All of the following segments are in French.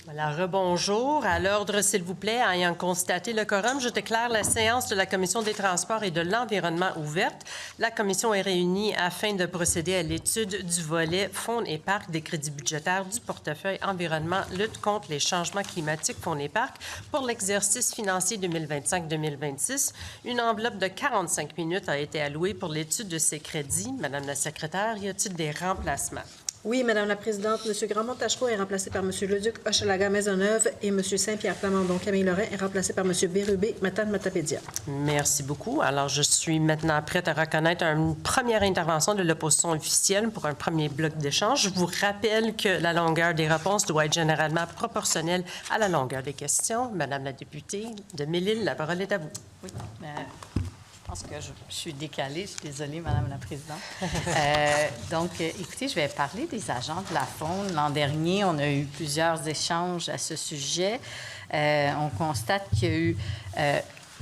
Voilà, rebonjour. À l'ordre, s'il vous plaît, ayant constaté le quorum, je déclare la séance de la Commission des Transports et de l'Environnement ouverte. La Commission est réunie afin de procéder à l'étude du volet Fonds et parcs des crédits budgétaires du portefeuille Environnement, lutte contre les changements climatiques, Fonds et parcs pour l'exercice financier 2025-2026. Une enveloppe de 45 minutes a été allouée pour l'étude de ces crédits. Madame la secrétaire, y a-t-il des remplacements? Oui, Madame la Présidente, M. Grandmont-Tachereau est remplacé par M. Leduc Hochelaga-Maisonneuve et M. Saint-Pierre Plamondon. Camille Lorrain est remplacé par M. Bérubé Matane-Matapédia. Merci beaucoup. Alors, je suis maintenant prête à reconnaître une première intervention de l'opposition officielle pour un premier bloc d'échange. Je vous rappelle que la longueur des réponses doit être généralement proportionnelle à la longueur des questions. Madame la députée de Mille-Îles, la parole est à vous. Oui. Je pense que je suis décalée. Je suis désolée, Madame la Présidente. Écoutez, je vais parler des agents de la faune. L'an dernier, on a eu plusieurs échanges à ce sujet. On constate qu'il y a eu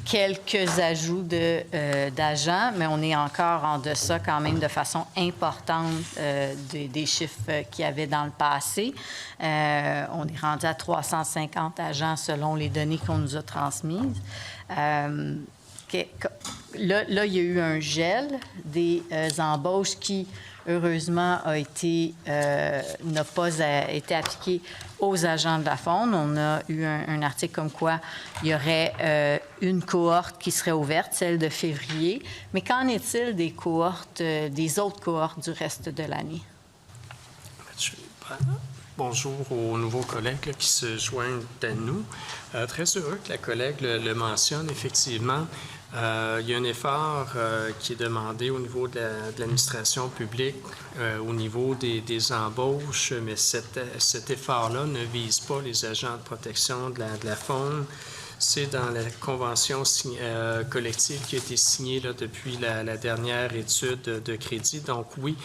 quelques ajouts d'agents, mais on est encore en deçà quand même de façon importante des chiffres qu'il y avait dans le passé. On est rendu à 350 agents selon les données qu'on nous a transmises. Là, il y a eu un gel des embauches qui, heureusement, n'a pas été appliqué aux agents de la faune. On a eu un article comme quoi il y aurait une cohorte qui serait ouverte, celle de février. Mais qu'en est-il des cohortes, des autres cohortes du reste de l'année? Bonjour aux nouveaux collègues qui se joignent à nous. Très heureux que la collègue le mentionne. Effectivement, il y a un effort qui est demandé au niveau de l'administration publique, au niveau des embauches, mais cet effort-là ne vise pas les agents de protection de la faune. C'est dans la convention collective qui a été signée là, depuis la dernière étude de crédit. Donc oui,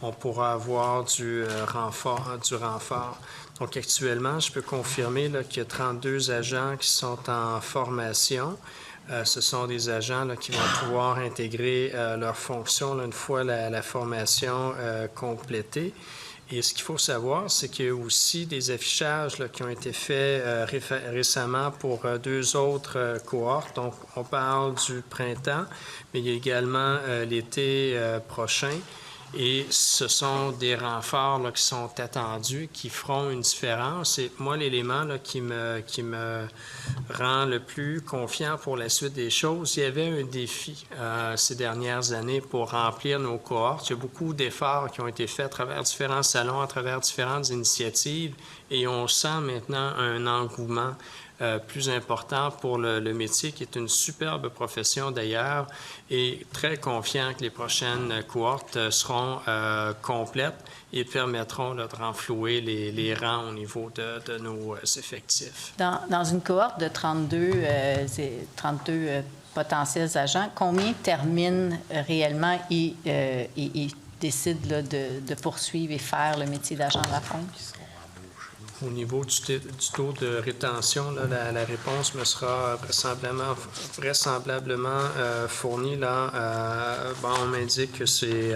on pourra avoir du renfort. Donc actuellement, je peux confirmer qu'il y a 32 agents qui sont en formation. Ce sont des agents là, qui vont pouvoir intégrer leurs fonctions là, une fois la formation complétée. Et ce qu'il faut savoir, c'est qu'il y a aussi des affichages là, qui ont été faits récemment pour deux autres cohortes. Donc, on parle du printemps, mais il y a également l'été prochain. Et ce sont des renforts là, qui sont attendus, qui feront une différence. Et moi, l'élément là, qui me rend le plus confiant pour la suite des choses, il y avait un défi ces dernières années pour remplir nos cohortes. Il y a beaucoup d'efforts qui ont été faits à travers différents salons, à travers différentes initiatives, et on sent maintenant un engouement plus important pour le métier, qui est une superbe profession d'ailleurs, et très confiant que les prochaines cohortes seront complètes et permettront là, de renflouer les rangs au niveau de nos effectifs. Dans une cohorte de 32 potentiels agents, combien terminent réellement et décident là, de poursuivre et faire le métier d'agent de la faune? Au niveau du taux de rétention, là, la réponse me sera vraisemblablement fournie. Là, on m'indique que c'est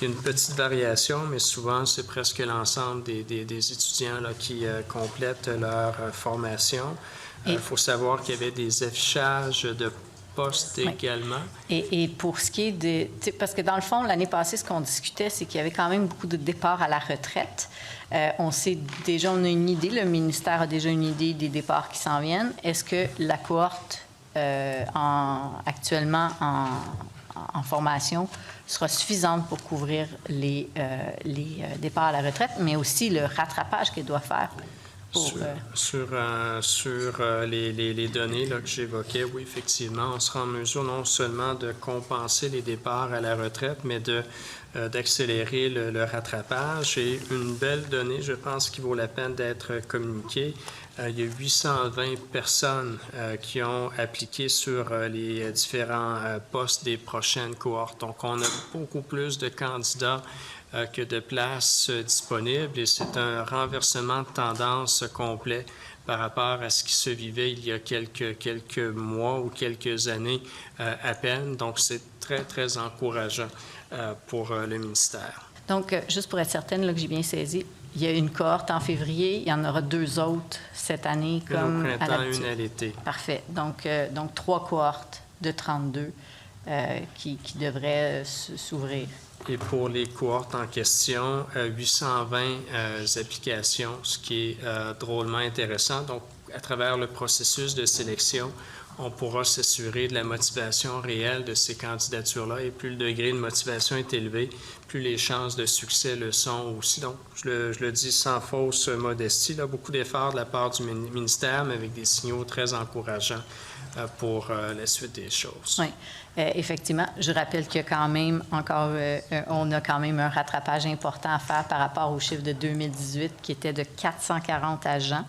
une petite variation, mais souvent, c'est presque l'ensemble des étudiants là, qui complètent leur formation. Il faut savoir qu'il y avait des affichages de postes également. Et pour ce qui est de... Parce que dans le fond, l'année passée, ce qu'on discutait, c'est qu'il y avait quand même beaucoup de départs à la retraite. On sait déjà, on a une idée, le ministère a déjà une idée des départs qui s'en viennent. Est-ce que la cohorte actuellement en formation sera suffisante pour couvrir les départs à la retraite, mais aussi le rattrapage qu'elle doit faire? Sur les données là, que j'évoquais, oui, effectivement, on sera en mesure non seulement de compenser les départs à la retraite, mais d'accélérer le rattrapage. Et une belle donnée, je pense, qui vaut la peine d'être communiquée. Il y a 820 personnes qui ont appliqué sur les différents postes des prochaines cohortes. Donc, on a beaucoup plus de candidats que de places disponibles, et c'est un renversement de tendance complet par rapport à ce qui se vivait il y a quelques mois ou quelques années à peine. Donc, c'est très, très encourageant pour le ministère. Donc, juste pour être certaine là, que j'ai bien saisi, il y a une cohorte en février, il y en aura 2 autres cette année, Une comme au à printemps, l'habitude. une à l'été. Parfait. Donc 3 cohortes de 32 qui devraient s'ouvrir. Et pour les cohortes en question, 820 applications, ce qui est drôlement intéressant. Donc, à travers le processus de sélection, on pourra s'assurer de la motivation réelle de ces candidatures-là. Et plus le degré de motivation est élevé, plus les chances de succès le sont aussi. Donc, je le dis sans fausse modestie, là, beaucoup d'efforts de la part du ministère, mais avec des signaux très encourageants pour la suite des choses. Oui. Effectivement, je rappelle qu'il y a quand même encore, on a quand même un rattrapage important à faire par rapport au chiffre de 2018 qui était de 440 agents.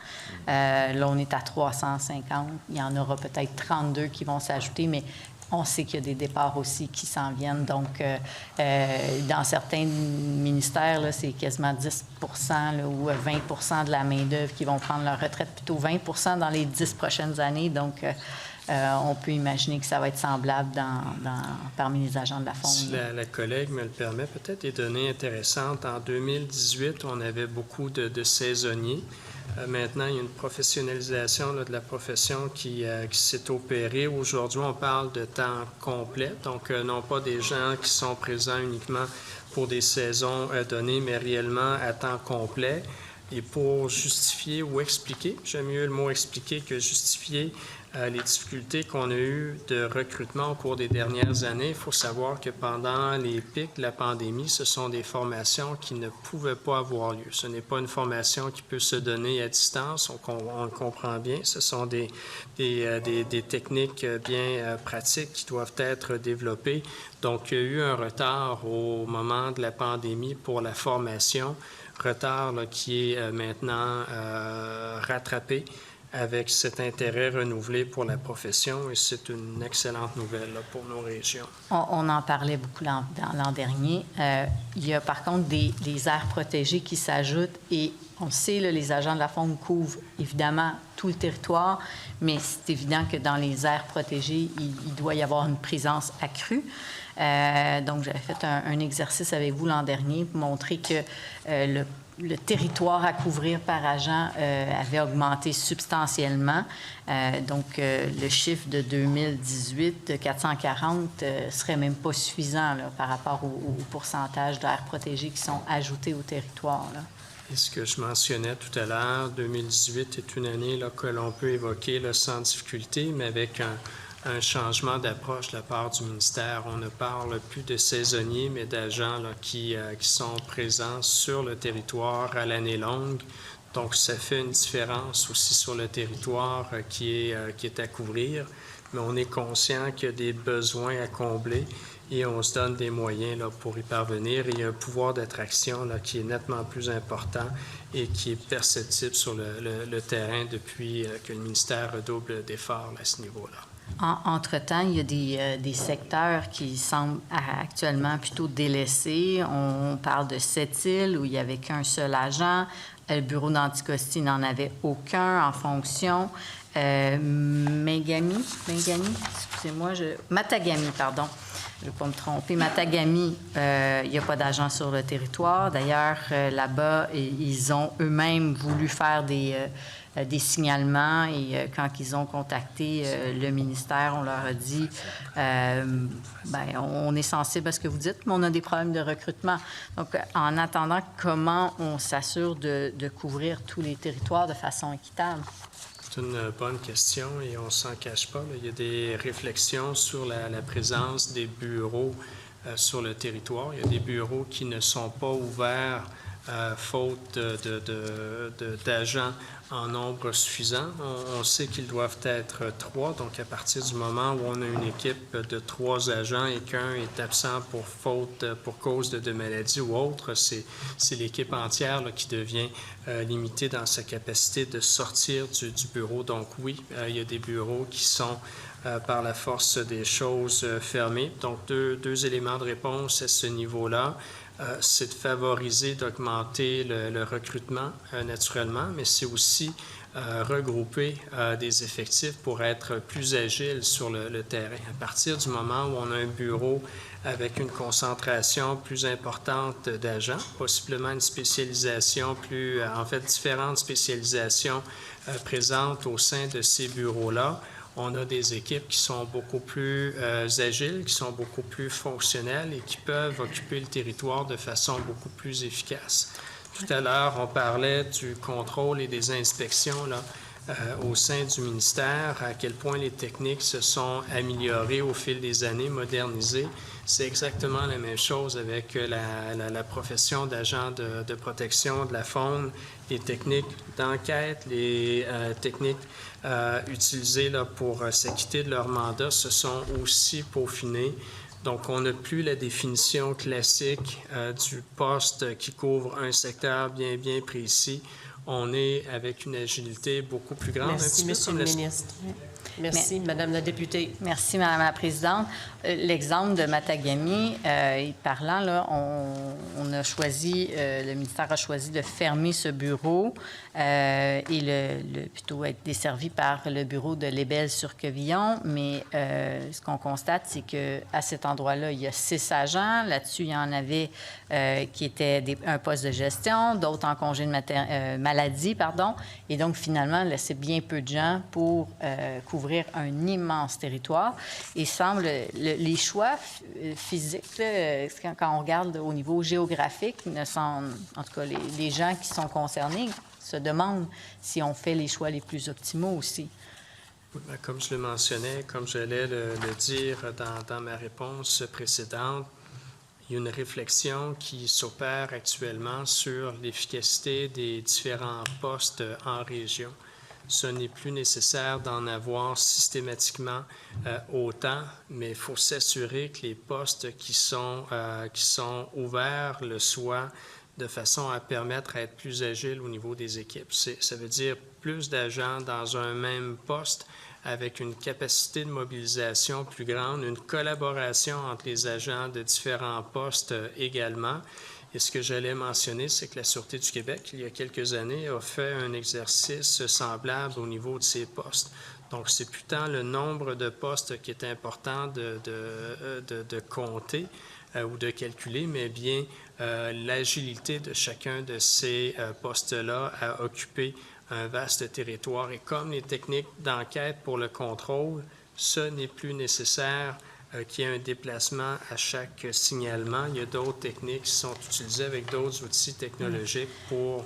Là, on est à 350. Il y en aura peut-être 32 qui vont s'ajouter, mais on sait qu'il y a des départs aussi qui s'en viennent. Donc, dans certains ministères, là, c'est quasiment 10 là, ou 20 de la main-d'œuvre qui vont prendre leur retraite, plutôt 20 dans les 10 prochaines années. Donc, on peut imaginer que ça va être semblable parmi les agents de la Fonds. Si la collègue me le permet, peut-être des données intéressantes. En 2018, on avait beaucoup de saisonniers. Maintenant, il y a une professionnalisation là, de la profession qui s'est opérée. Aujourd'hui, on parle de temps complet, donc non pas des gens qui sont présents uniquement pour des saisons données, mais réellement à temps complet. Et pour justifier ou expliquer, j'aime mieux le mot expliquer que justifier, les difficultés qu'on a eues de recrutement au cours des dernières années, il faut savoir que pendant les pics de la pandémie, ce sont des formations qui ne pouvaient pas avoir lieu. Ce n'est pas une formation qui peut se donner à distance, on le comprend bien. Ce sont des techniques bien pratiques qui doivent être développées. Donc, il y a eu un retard au moment de la pandémie pour la formation, retard là, qui est maintenant rattrapé avec cet intérêt renouvelé pour la profession, et c'est une excellente nouvelle là, pour nos régions. On en parlait beaucoup l'an dernier. Il y a par contre des aires protégées qui s'ajoutent, et on sait, là, les agents de la Fonds couvrent évidemment tout le territoire, mais c'est évident que dans les aires protégées, il doit y avoir une présence accrue. Donc, j'avais fait un exercice avec vous l'an dernier pour montrer que le territoire à couvrir par agent avait augmenté substantiellement. Donc, le chiffre de 2018 de 440 serait même pas suffisant là, par rapport au pourcentage d'aires protégées qui sont ajoutées au territoire, là. Et ce que je mentionnais tout à l'heure, 2018 est une année là, que l'on peut évoquer là, sans difficulté, mais avec un changement d'approche de la part du ministère. On ne parle plus de saisonniers, mais d'agents là, qui sont présents sur le territoire à l'année longue. Donc, ça fait une différence aussi sur le territoire qui est à couvrir. Mais on est conscient qu'il y a des besoins à combler et on se donne des moyens là, pour y parvenir. Et il y a un pouvoir d'attraction là, qui est nettement plus important et qui est perceptible sur le terrain depuis que le ministère redouble d'efforts à ce niveau-là. Entre-temps, il y a des secteurs qui semblent actuellement plutôt délaissés. On parle de Sept-Îles, où il n'y avait qu'un seul agent. Le bureau d'Anticosti n'en avait aucun en fonction. Matagami, pardon. Je ne vais pas me tromper. Matagami, il n'y a pas d'agent sur le territoire. D'ailleurs, là-bas, ils ont eux-mêmes voulu faire des signalements, et quand ils ont contacté le ministère, on leur a dit on est sensible à ce que vous dites, mais on a des problèmes de recrutement. Donc, en attendant, comment on s'assure de couvrir tous les territoires de façon équitable? C'est une bonne question et on ne s'en cache pas. Là. Il y a des réflexions sur la présence des bureaux sur le territoire. Il y a des bureaux qui ne sont pas ouverts faute d'agents en nombre suffisant. On sait qu'ils doivent être 3, donc à partir du moment où on a une équipe de 3 agents et qu'un est absent pour cause de maladie ou autre, c'est l'équipe entière là, qui devient limitée dans sa capacité de sortir du bureau. Donc oui, il y a des bureaux qui sont par la force des choses fermées. Donc deux éléments de réponse à ce niveau-là. c'est de favoriser, d'augmenter le recrutement naturellement, mais c'est aussi regrouper des effectifs pour être plus agile sur le terrain. À partir du moment où on a un bureau avec une concentration plus importante d'agents, possiblement une spécialisation différentes spécialisations présentes au sein de ces bureaux-là, on a des équipes qui sont beaucoup plus agiles, qui sont beaucoup plus fonctionnelles et qui peuvent occuper le territoire de façon beaucoup plus efficace. Tout à l'heure, on parlait du contrôle et des inspections là, au sein du ministère, à quel point les techniques se sont améliorées au fil des années, modernisées. C'est exactement la même chose avec la profession d'agent de protection de la faune, les techniques d'enquête, les techniques utilisées là, pour s'acquitter de leur mandat se sont aussi peaufinées. Donc, on n'a plus la définition classique du poste qui couvre un secteur bien précis. On est avec une agilité beaucoup plus grande. Merci, Monsieur le ministre. Merci, Madame la députée. Merci, Madame la présidente. L'exemple de Matagami, parlant, là, on a choisi, le ministère a choisi de fermer ce bureau et plutôt être desservi par le bureau de Lébel-sur-Quevillon. Mais ce qu'on constate, c'est qu'à cet endroit-là, il y a 6 agents. Là-dessus, il y en avait qui étaient un poste de gestion, d'autres en congé de maladie, pardon. Et donc, finalement, laisser bien peu de gens pour couvrir un immense territoire. Il semble, les choix physiques, là, quand on regarde au niveau géographique, en tout cas, les gens qui sont concernés se demandent si on fait les choix les plus optimaux aussi. Comme je le mentionnais, comme j'allais le dire dans ma réponse précédente, il y a une réflexion qui s'opère actuellement sur l'efficacité des différents postes en région. Ce n'est plus nécessaire d'en avoir systématiquement autant, mais il faut s'assurer que les postes qui sont ouverts le soient de façon à permettre à être plus agile au niveau des équipes. Ça veut dire plus d'agents dans un même poste avec une capacité de mobilisation plus grande, une collaboration entre les agents de différents postes également. Et ce que j'allais mentionner, c'est que la Sûreté du Québec, il y a quelques années, a fait un exercice semblable au niveau de ses postes. Donc, c'est plus tant le nombre de postes qui est important de compter ou de calculer, mais bien l'agilité de chacun de ces postes-là à occuper un vaste territoire. Et comme les techniques d'enquête pour le contrôle, ce n'est plus nécessaire qu'il y ait un déplacement à chaque signalement. Il y a d'autres techniques qui sont utilisées avec d'autres outils technologiques pour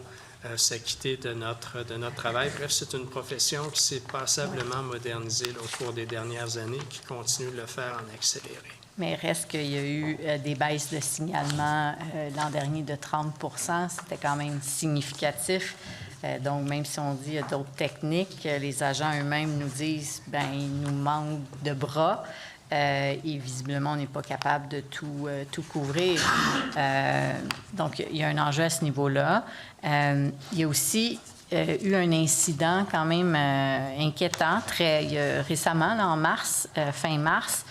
s'acquitter de notre travail. Bref, c'est une profession qui s'est passablement modernisée là, au cours des dernières années, qui continue de le faire en accéléré. Mais reste qu'il y a eu des baisses de signalement l'an dernier de 30 %. C'était quand même significatif. Donc, même si on dit qu'il y a d'autres techniques, les agents eux-mêmes nous disent bien, il nous manque de bras. Et visiblement, on n'est pas capable de tout couvrir. Donc, il y a un enjeu à ce niveau-là. Il y a aussi eu un incident quand même inquiétant récemment, là, en mars, fin mars,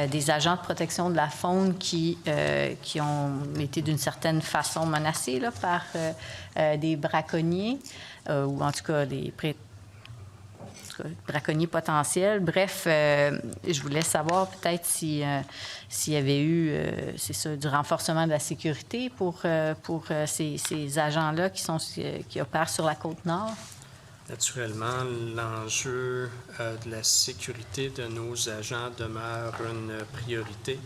des agents de protection de la faune qui ont été d'une certaine façon menacés là, par des braconniers, ou en tout cas des braconniers potentiels. Bref, je voulais savoir peut-être s'il y avait eu, c'est ça, du renforcement de la sécurité pour ces agents-là qui opèrent sur la Côte-Nord. Naturellement, l'enjeu de la sécurité de nos agents demeure une priorité.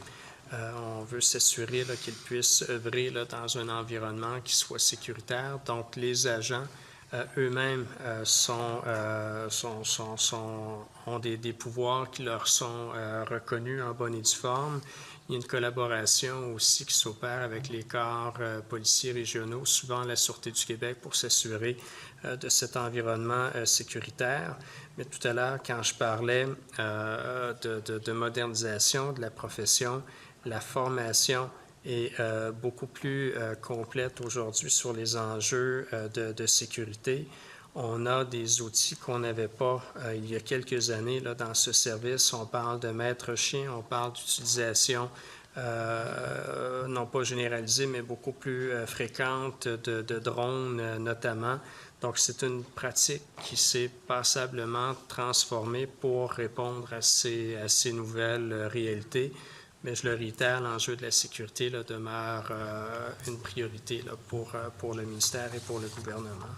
On veut s'assurer qu'ils puissent œuvrer là, dans un environnement qui soit sécuritaire. Donc, les agents eux-mêmes ont des pouvoirs qui leur sont reconnus en bonne et due forme. Il y a une collaboration aussi qui s'opère avec les corps policiers régionaux, souvent la Sûreté du Québec, pour s'assurer de cet environnement sécuritaire. Mais tout à l'heure, quand je parlais de modernisation de la profession, la formation est beaucoup plus complète aujourd'hui sur les enjeux de sécurité. On a des outils qu'on n'avait pas il y a quelques années là, dans ce service. On parle de maître chien, on parle d'utilisation non pas généralisée, mais beaucoup plus fréquente de drones notamment. Donc, c'est une pratique qui s'est passablement transformée pour répondre à ces nouvelles réalités. Mais je le réitère, l'enjeu de la sécurité là, demeure une priorité là, pour le ministère et pour le gouvernement.